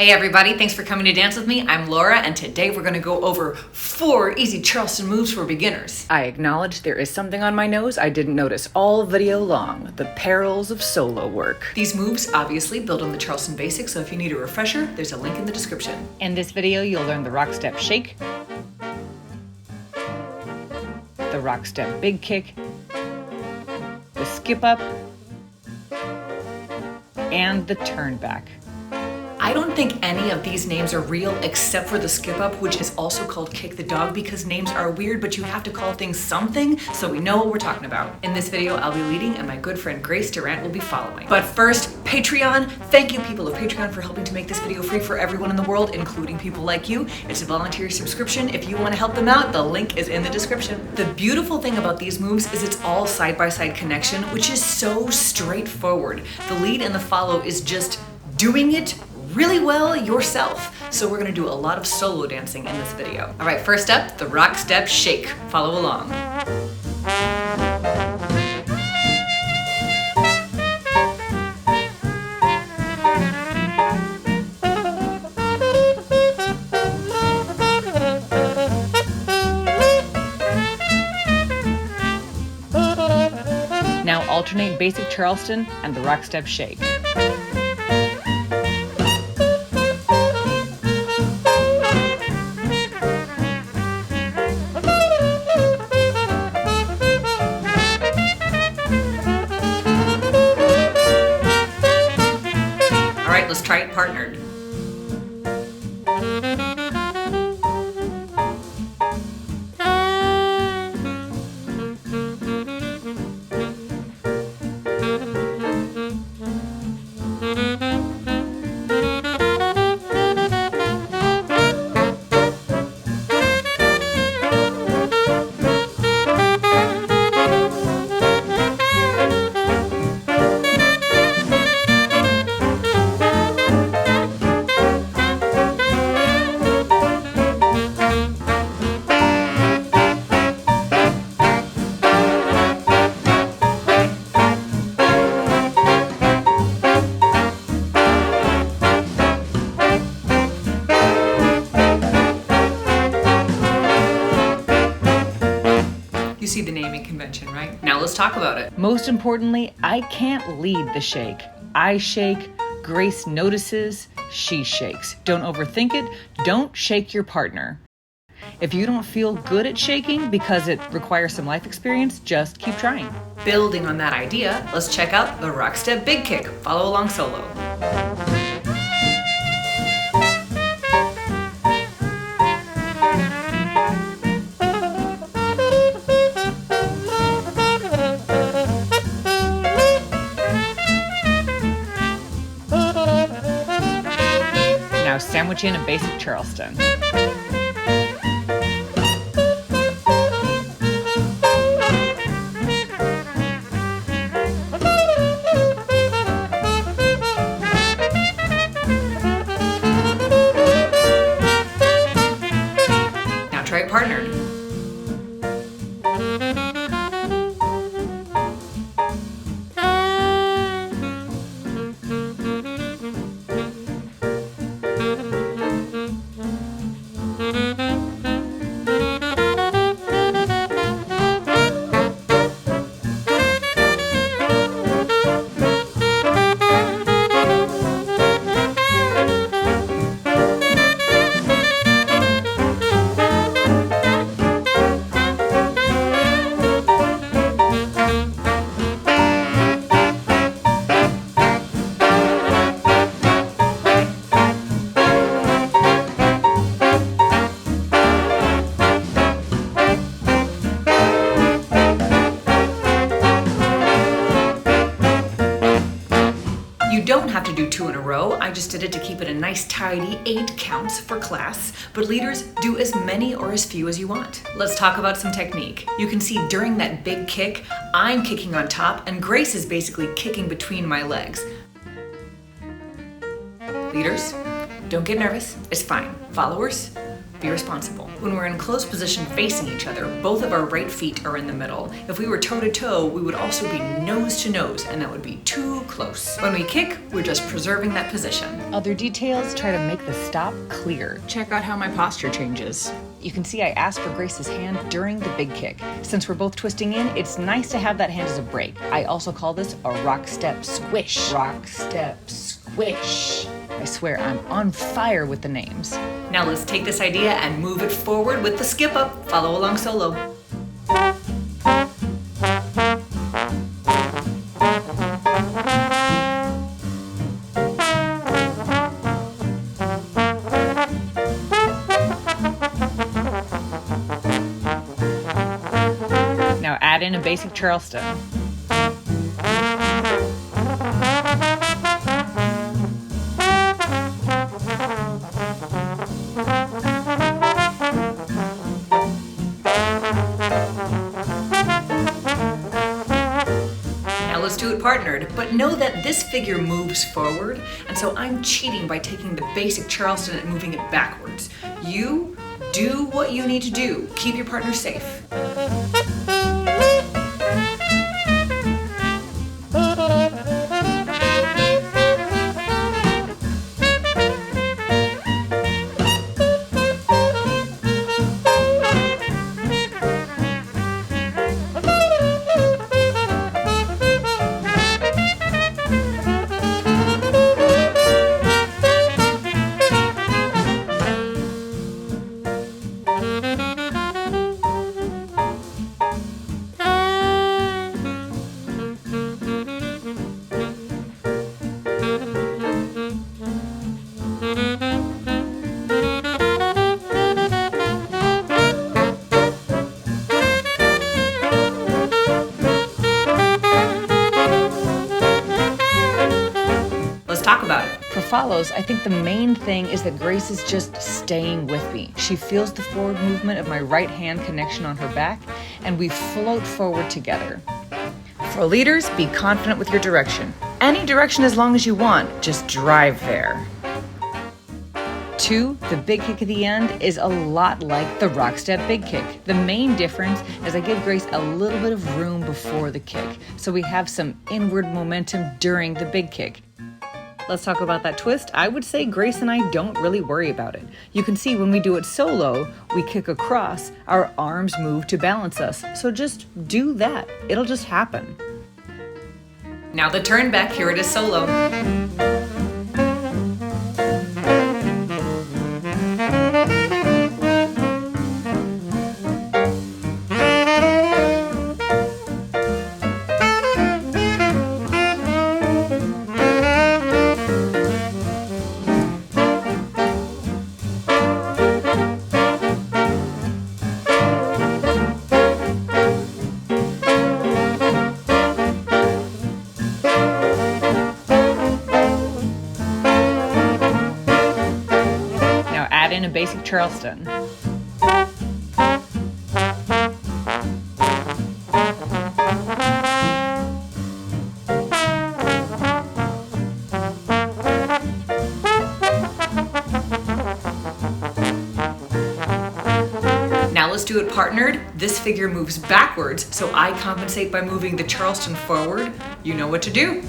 Hey everybody, thanks for coming to dance with me. I'm Laura, and today we're going to go over 4 easy Charleston moves for beginners. I acknowledge there is something on my nose I didn't notice all video long. The perils of solo work. These moves obviously build on the Charleston basics, so if you need a refresher, there's a link in the description. In this video, you'll learn the rock step shake, the rock step big kick, the skip up, and the turn back. I don't think any of these names are real except for the skip up, which is also called kick the dog because names are weird, but you have to call things something so we know what we're talking about. In this video, I'll be leading and my good friend Glaess Durant will be following. But first, Patreon. Thank you people of Patreon for helping to make this video free for everyone in the world, including people like you. It's a volunteer subscription. If you want to help them out, the link is in the description. The beautiful thing about these moves is it's all side-by-side connection, which is so straightforward. The lead and the follow is just doing it really well yourself. So we're gonna do a lot of solo dancing in this video. All right, first up, the rock step shake. Follow along. Now alternate basic Charleston and the rock step shake. Let's try it partnered. You see the naming convention, right? Now let's talk about it. Most importantly, I can't lead the shake. I shake, Glaess notices, she shakes. Don't overthink it, don't shake your partner. If you don't feel good at shaking because it requires some life experience, just keep trying. Building on that idea, let's check out the rock step big kick. Follow along solo. Now sandwich in a basic Charleston. Now try it partnered. You don't have to do 2 in a row. I just did it to keep it a nice tidy 8 counts for class, but leaders do as many or as few as you want. Let's talk about some technique. You can see during that big kick, I'm kicking on top and Glaess is basically kicking between my legs. Leaders, don't get nervous, it's fine. Followers, be responsible. When we're in close position facing each other, both of our right feet are in the middle. If we were toe to toe, we would also be nose to nose, and that would be too close. When we kick, we're just preserving that position. Other details try to make the stop clear. Check out how my posture changes. You can see I asked for Grace's hand during the big kick. Since we're both twisting in, it's nice to have that hand as a break. I also call this a rock step squish. Rock step squish. I swear I'm on fire with the names. Now let's take this idea and move it forward with the skip up. Follow along solo. Now add in a basic Charleston. Let's do it partnered, but know that this figure moves forward, and so I'm cheating by taking the basic Charleston and moving it backwards. You do what you need to do. Keep your partner safe. For follows, I think the main thing is that Grace is just staying with me. She feels the forward movement of my right hand connection on her back, and we float forward together. For leaders, be confident with your direction. Any direction as long as you want, just drive there. 2, the big kick at the end is a lot like the rock step big kick. The main difference is I give Grace a little bit of room before the kick, so we have some inward momentum during the big kick. Let's talk about that twist. I would say Grace and I don't really worry about it. You can see when we do it solo, we kick across, our arms move to balance us. So just do that. It'll just happen. Now the turn back, here it is solo. In a basic Charleston. Now let's do it partnered. This figure moves backwards, so I compensate by moving the Charleston forward. You know what to do.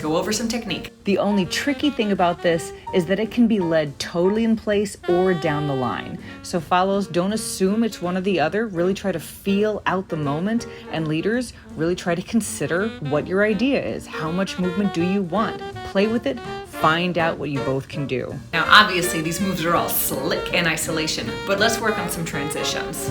Over some technique. The only tricky thing about this is that it can be led totally in place or down the line. So follows, don't assume it's one or the other. Really try to feel out the moment, and leaders, really try to consider what your idea is. How much movement do you want? Play with it, find out what you both can do. Now, obviously, these moves are all slick in isolation, but let's work on some transitions.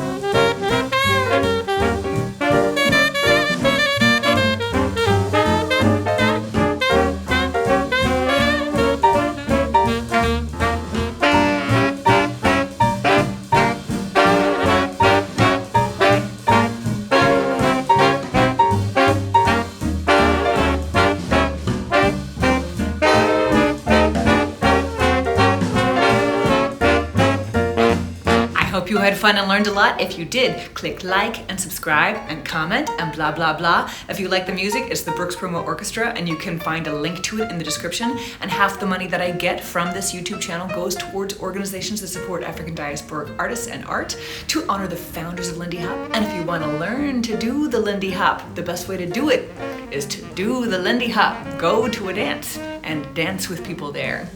Hope you had fun and learned a lot. If you did, click like and subscribe and comment and blah, blah, blah. If you like the music, it's the Prumo Orchestra, and you can find a link to it in the description. And half the money that I get from this YouTube channel goes towards organizations that support African diasporic artists and art to honor the founders of Lindy Hop. And if you want to learn to do the Lindy Hop, the best way to do it is to do the Lindy Hop. Go to a dance and dance with people there.